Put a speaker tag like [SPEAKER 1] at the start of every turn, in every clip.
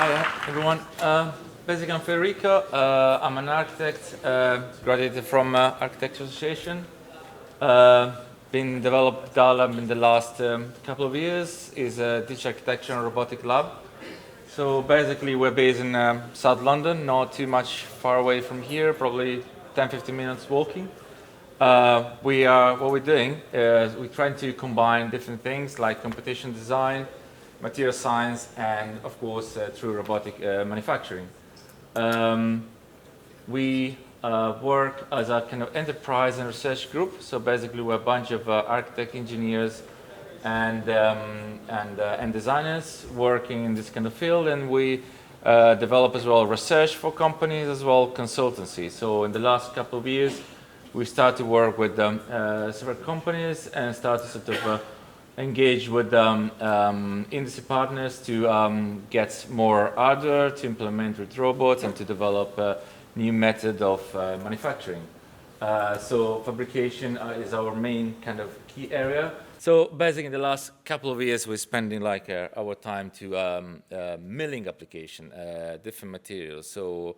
[SPEAKER 1] Hi, everyone. Basically, I'm Federico. I'm an architect, graduated from Architecture Association. Been developed DARLAB in the last couple of years. Is a Digital Architecture Robotics Lab. So basically, we're based in South London, not too much far away from here, probably 10-15 minutes walking. What we're doing is we're trying to combine different things like computational design, material science, and of course through robotic manufacturing. We work as a kind of enterprise and research group. So basically, we're a bunch of architect engineers and designers working in this kind of field, and we develop as well research for companies as well consultancy. So in the last couple of years, we started to work with several companies and started to sort of engage with industry partners to get more hardware, to implement with robots, and to develop a new method of manufacturing. So fabrication is our main kind of key area. So basically, in the last couple of years, we're spending like our time to milling application, different materials. So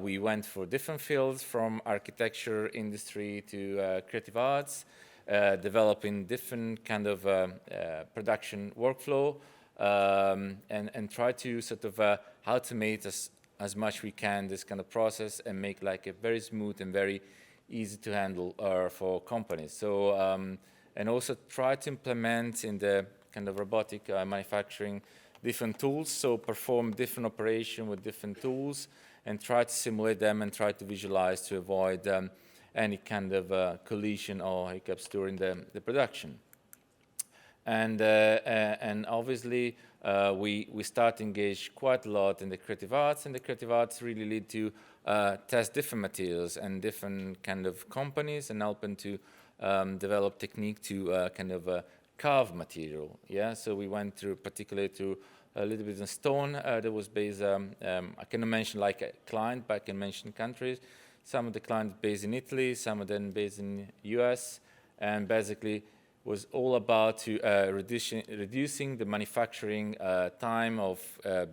[SPEAKER 1] we went for different fields, from architecture, industry to creative arts, developing different kind of production workflow, and try to sort of automate as much we can this kind of process and make like a very smooth and very easy to handle for companies. So and also try to implement in the kind of robotic manufacturing different tools, so perform different operation with different tools and try to simulate them and try to visualize to avoid any kind of collision or hiccups during the production. And obviously, we start to engage quite a lot in the creative arts, and the creative arts really lead to test different materials and different kind of companies and helping to develop technique to kind of carve material. Yeah, so we went through particularly to a little bit in stone that was based. I cannot mention like a client, but I can mention countries. Some of the clients based in Italy, some of them based in US, and basically was all about to reducing the manufacturing time of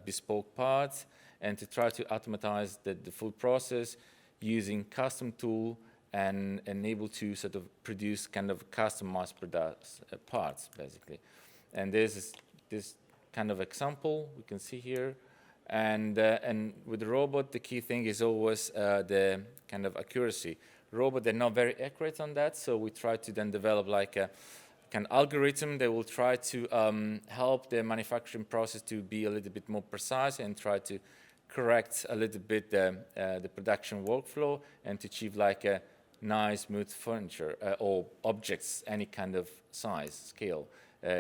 [SPEAKER 1] bespoke parts and to try to automatize the full process using custom tool and able to sort of produce kind of custom mass products parts basically. And this kind of example we can see here. And with the robot, the key thing is always the kind of accuracy. Robot, they're not very accurate on that, so we try to then develop like a kind of algorithm that will try to help the manufacturing process to be a little bit more precise and try to correct a little bit the production workflow and to achieve like a nice, smooth furniture or objects, any kind of size, scale,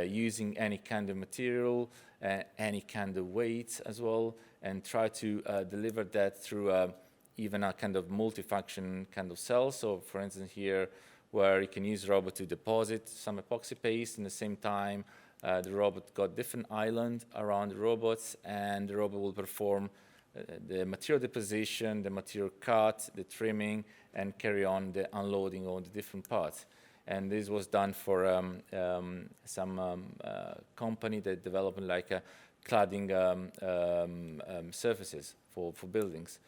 [SPEAKER 1] using any kind of material, any kind of weight as well, and try to deliver that through even a kind of multifunction kind of cell. So for instance here, where you can use robot to deposit some epoxy paste, in the same time the robot got different island around the robots, and the robot will perform the material deposition, the material cut, the trimming, and carry on the unloading of the different parts. And this was done for some company that developed like a cladding surfaces for buildings.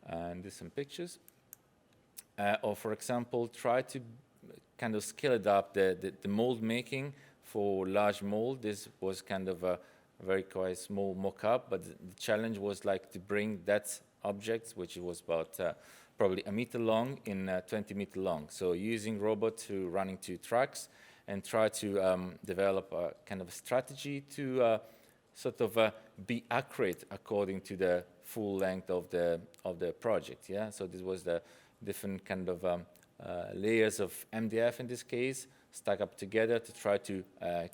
[SPEAKER 1] And there's some pictures. Or for example, try to kind of scale it up, the mold making for large mold. This was kind of a very quite small mock-up, but the challenge was like to bring that object, which was about probably a meter long in 20 meter long. So using robot to running 2 tracks and try to develop a kind of strategy to sort of be accurate according to the full length of the project. Yeah, so this was the different kind of layers of MDF in this case, stack up together to try to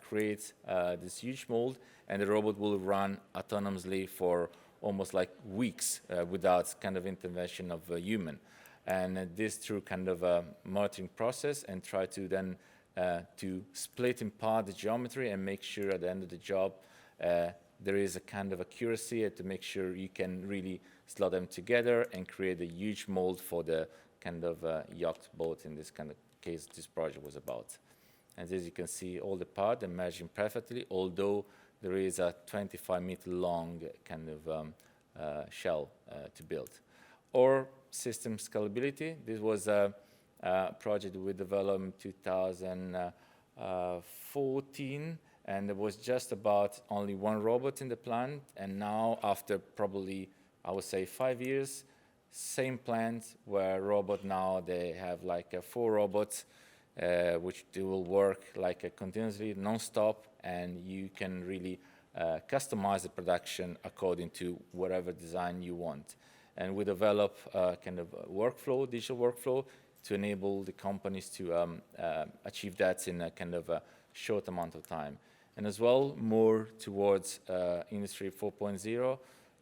[SPEAKER 1] create this huge mold, and the robot will run autonomously for almost like weeks without kind of intervention of a human. And this through kind of a monitoring process, and try to then to split in part the geometry and make sure at the end of the job there is a kind of accuracy to make sure you can really slot them together and create a huge mold for the kind of yacht boat in this kind of case this project was about. And as you can see, all the parts are matching perfectly, although there is a 25-meter long kind of shell to build. Or system scalability. This was a project we developed in 2014, and it was just about only one robot in the plant. And now, after probably, I would say, 5 years, same plant where robot now they have like 4 robots, which they will work like continuously, non-stop, and you can really customize the production according to whatever design you want. And we develop kind of a workflow, digital workflow, to enable the companies to achieve that in a kind of a short amount of time. And as well, more towards Industry 4.0,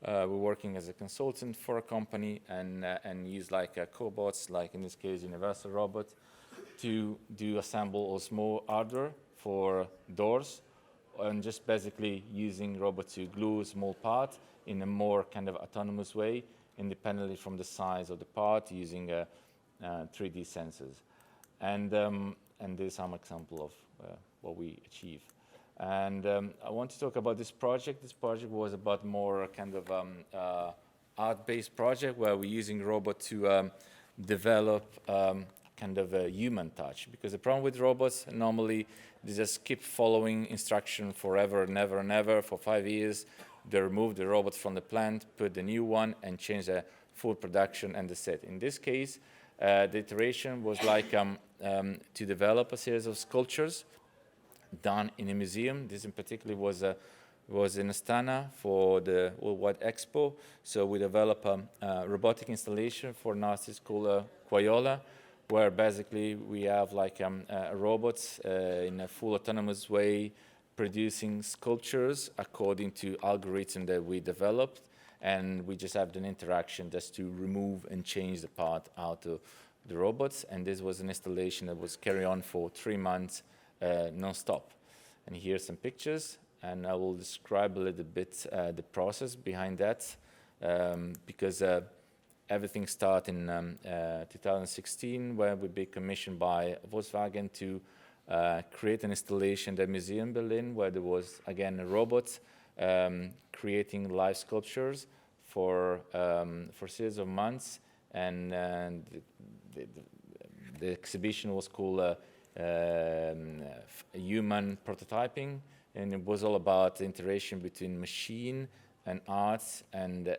[SPEAKER 1] we're working as a consultant for a company and use like cobots, like in this case, Universal Robot, to assemble a small hardware for doors, and just basically using robot to glue a small part in a more kind of autonomous way, independently from the size of the part, using 3D sensors. And there's some example of what we achieve. And I want to talk about this project. This project was about more kind of art-based project where we're using robot to develop kind of a human touch. Because the problem with robots, normally they just keep following instruction forever and ever and ever for 5 years. They remove the robot from the plant, put the new one, and change the full production and the set. In this case, the iteration was like to develop a series of sculptures done in a museum. This in particular was in Astana for the Worldwide Expo. So we developed a robotic installation for an artist called Quayola, where basically we have like robots in a full autonomous way producing sculptures according to algorithm that we developed, and we just have an interaction just to remove and change the part out of the robots. And this was an installation that was carried on for 3 months non-stop. And here's some pictures, and I will describe a little bit the process behind that, because everything started in 2016 when we were commissioned by Volkswagen to create an installation at the museum in Berlin, where there was, again, a robot creating live sculptures for a series of months. And the exhibition was called Human Prototyping, and it was all about the interaction between machine and arts and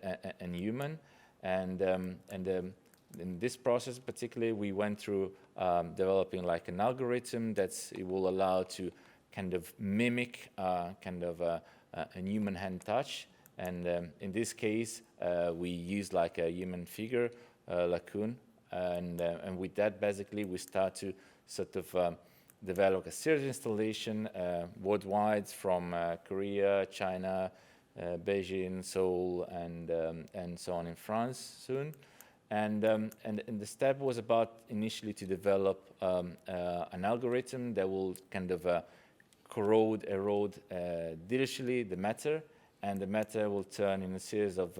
[SPEAKER 1] human. And in this process, particularly, we went through developing like an algorithm that it will allow to kind of mimic kind of a human hand touch. And in this case, we used like a human figure, Lacoon, and with that, basically, we start to sort of develop a series of installation worldwide from Korea, China, Beijing, Seoul, and so on in France soon. And the step was about initially to develop an algorithm that will kind of erode digitally the matter, and the matter will turn in a series of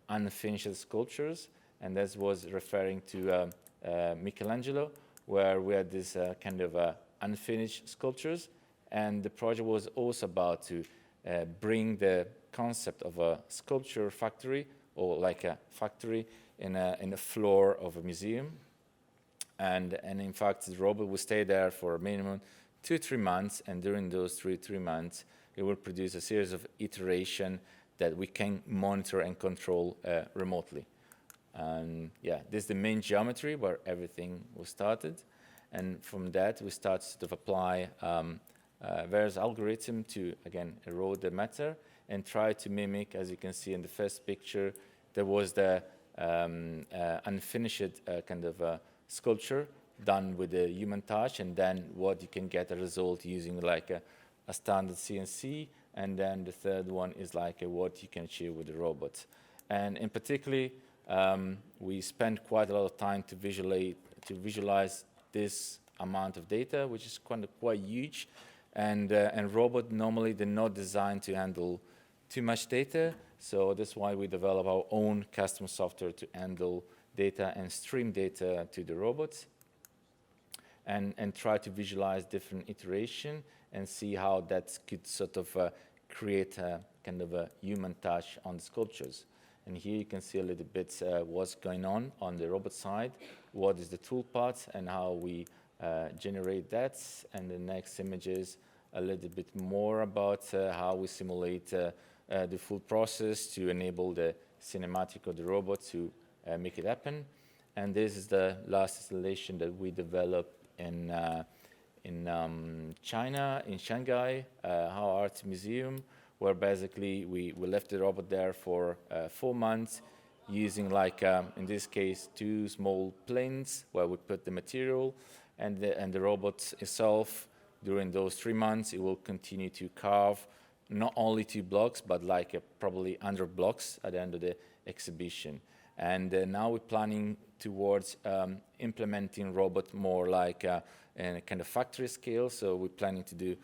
[SPEAKER 1] unfinished sculptures. And that was referring to Michelangelo, where we had this kind of unfinished sculptures. And the project was also about to bring the concept of a sculpture factory, or like a factory in a floor of a museum. And in fact, the robot will stay there for a minimum 2-3 months, and during those 3 months, it will produce a series of iteration that we can monitor and control remotely. And yeah, this is the main geometry where everything was started. And from that, we start to apply various algorithms to, again, erode the matter and try to mimic, as you can see in the first picture, there was the unfinished kind of sculpture done with a human touch, and then what you can get a result using like a standard CNC, and then the third one is like what you can achieve with the robot. And in particular, we spent quite a lot of time to visualize this amount of data, which is quite huge, and robot normally they're not designed to handle too much data, so that's why we develop our own custom software to handle data and stream data to the robots, and try to visualize different iteration and see how that could sort of create a kind of a human touch on the sculptures. And here you can see a little bit what's going on the robot side, what is the tool path and how we generate that. And the next image is a little bit more about how we simulate the full process to enable the cinematic of the robot to make it happen. And this is the last installation that we developed in China, in Shanghai, How Art Museum, where basically we left the robot there for 4 months using like, in this case, 2 small planes where we put the material and the robot itself. During those 3 months, it will continue to carve not only 2 blocks, but like probably 100 blocks at the end of the exhibition. And now we're planning towards implementing robot more like in a kind of factory scale. So we're planning to do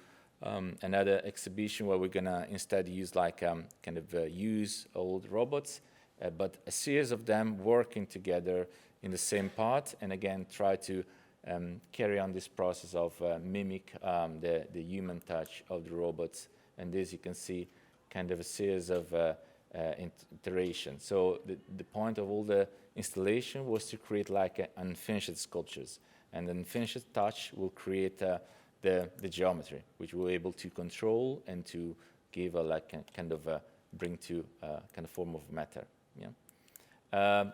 [SPEAKER 1] another exhibition where we're gonna instead use like kind of use old robots, but a series of them working together in the same part, and again try to carry on this process of mimic the human touch of the robots. And this you can see kind of a series of iterations. So the point of all the installation was to create like unfinished sculptures, and the unfinished touch will create the geometry, which we're able to control and to give a like a kind of bring to kind of form of matter. Yeah.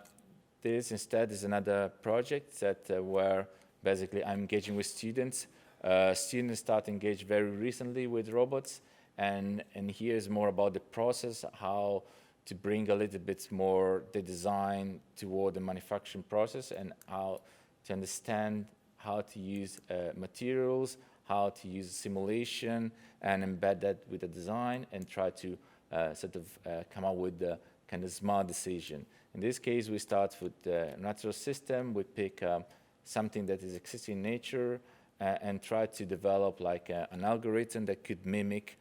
[SPEAKER 1] This instead is another project that where basically I'm engaging with students. Students start engaged very recently with robots, and here is more about the process, how to bring a little bit more the design toward the manufacturing process, and how to understand how to use materials, how to use simulation and embed that with the design and try to sort of come up with the kind of smart decision. In this case, we start with the natural system. We pick something that is existing in nature and try to develop like an algorithm that could mimic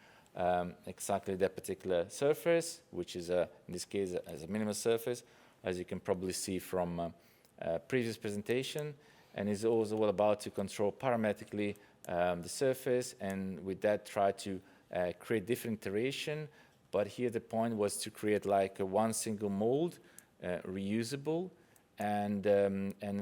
[SPEAKER 1] exactly that particular surface, which is in this case as a minimal surface, as you can probably see from previous presentation, and is also all about to control parametrically the surface, and with that try to create different iteration. But here the point was to create like one single mold, reusable, and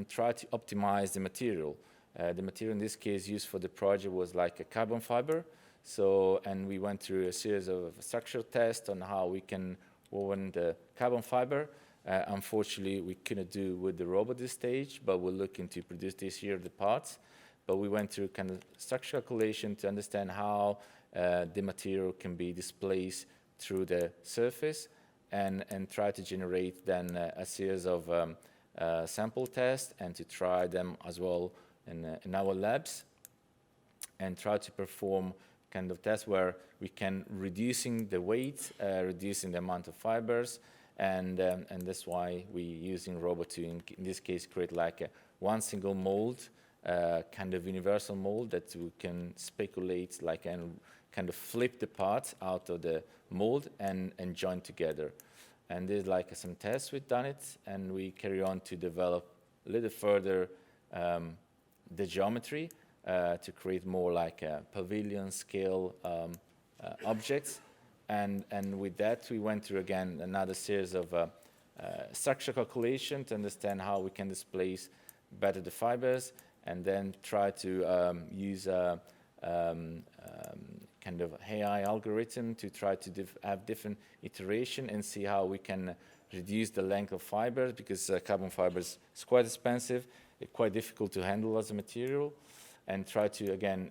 [SPEAKER 1] try to optimize the material. The material in this case used for the project was like a carbon fiber. So, and we went through a series of structural tests on how we can woven the carbon fiber. Unfortunately, we couldn't do with the robot this stage, but we're looking to produce this year the parts. But we went through kind of structural calculation to understand how the material can be displaced through the surface, and try to generate then a series of sample tests and to try them as well in our labs, and try to perform kind of tests where we can reducing the weight, reducing the amount of fibers, and that's why we using robot to in this case create like one single mold, kind of universal mold that we can speculate like and kind of flip the parts out of the mold and join together. And there's like some tests we've done it, and we carry on to develop a little further the geometry to create more like pavilion scale objects. And with that, we went through again another series of structural calculation to understand how we can displace better the fibers, and then try to use kind of AI algorithm to try to have different iteration and see how we can reduce the length of fibers, because carbon fibers is quite expensive, it's quite difficult to handle as a material, and try to again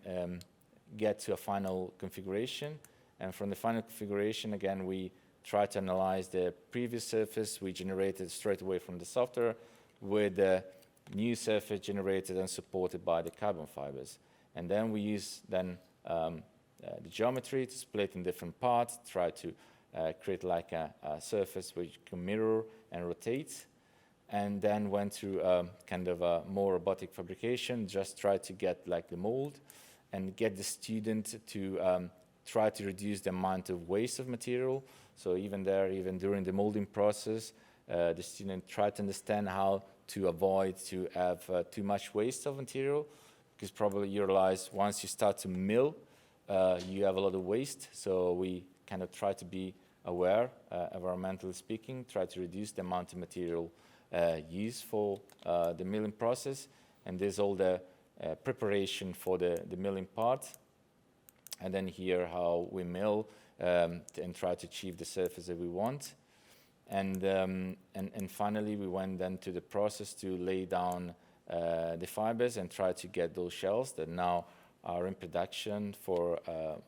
[SPEAKER 1] get to a final configuration. And from the final configuration, again, we try to analyze the previous surface we generated straight away from the software with the new surface generated and supported by the carbon fibers. And then we use then the geometry to split in different parts, try to create like a surface which can mirror and rotate, and then went through kind of a more robotic fabrication, just try to get like the mold and get the student to try to reduce the amount of waste of material. So even there, even during the molding process, the student tried to understand how to avoid to have too much waste of material, because probably you realize once you start to mill, you have a lot of waste. So we kind of try to be aware, environmentally speaking, try to reduce the amount of material used for the milling process. And there's all the preparation for the milling part. And then here how we mill and try to achieve the surface that we want. And finally, we went then to the process to lay down the fibers and try to get those shells that now are in production for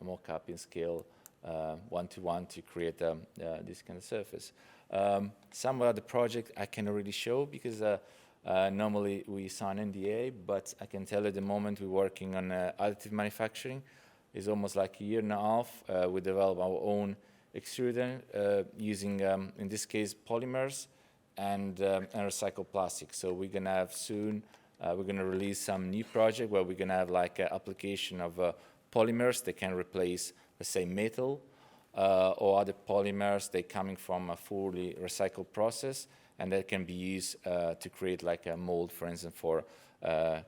[SPEAKER 1] mock-up in scale 1-to-1 to create this kind of surface. Some of the project I can already show because normally we sign NDA, but I can tell at the moment we're working on additive manufacturing. It's almost like a year and a half. We develop our own extruder using, in this case, polymers and recycled plastic. So we're going to have soon, we're going to release some new project where we're going to have like an application of polymers that can replace, let's say, metal or other polymers that coming from a fully recycled process, and that can be used to create like a mold, for instance, for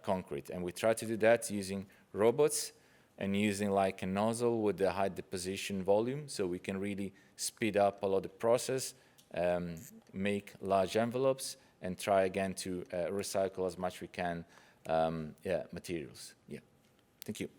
[SPEAKER 1] concrete. And we try to do that using robots and using like a nozzle with a high deposition volume, so we can really speed up a lot of the process, make large envelopes, and try again to recycle as much we can materials. Yeah, thank you.